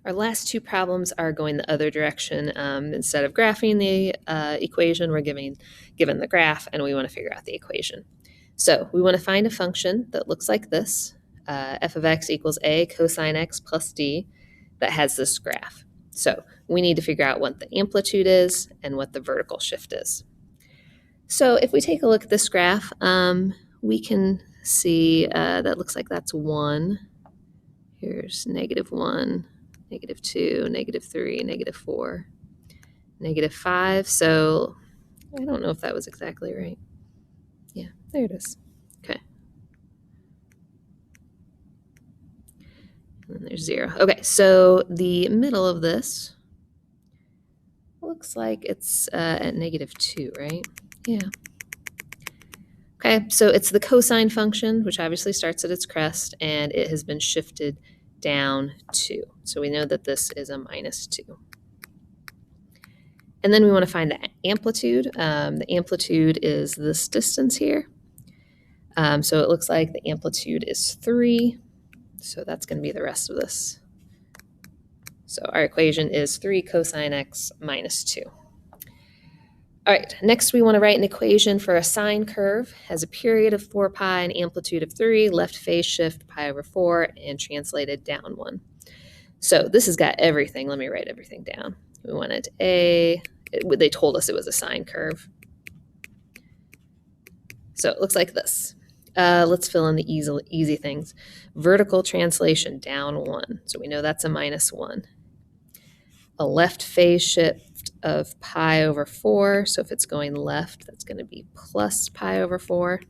Our last two problems are going the other direction. Instead of graphing the equation, we're given the graph, and we want to figure out the equation. So we want to find a function that looks like this, f of x equals a cosine x plus d, that has this graph. So we need to figure out what the amplitude is and what the vertical shift is. So if we take a look at this graph, we can see that looks like that's 1. Here's -1, -2, -3, -4, -5. So I don't know if that was exactly right. Yeah, there it is. Okay. And then there's 0. Okay, so the middle of this looks like it's at -2, right? Yeah. Okay, so it's the cosine function, which obviously starts at its crest, and it has been shifted down 2. So we know that this is a -2. And then we want to find the amplitude. The amplitude is this distance here. So it looks like the amplitude is 3. So that's going to be the rest of this. So our equation is 3 cosine x minus 2. All right, next we want to write an equation for a sine curve. Has a period of 4 pi, an amplitude of 3, left phase shift pi over 4, and translated down 1. So this has got everything. Let me write everything down. We wanted they told us it was a sine curve. So it looks like this. Let's fill in the easy things. Vertical translation, down 1. So we know that's a -1. A left phase shift of pi over 4. So if it's going left, that's going to be plus pi over 4.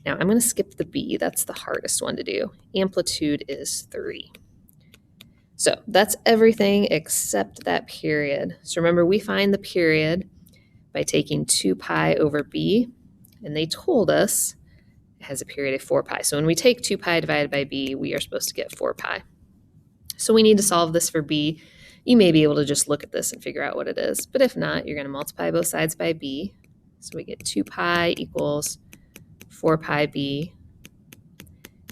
Now I'm going to skip the b. That's the hardest one to do. Amplitude is 3. So that's everything except that period. So remember, we find the period by taking 2 pi over b, and they told us it has a period of 4 pi. So when we take 2 pi divided by b, we are supposed to get 4 pi. So we need to solve this for b. You may be able to just look at this and figure out what it is, but if not, you're going to multiply both sides by b. So we get 2 pi equals 4 pi b,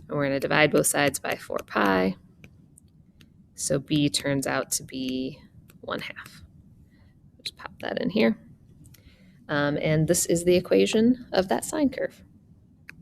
and we're going to divide both sides by 4 pi. So b turns out to be 1/2. Just pop that in here. And this is the equation of that sine curve.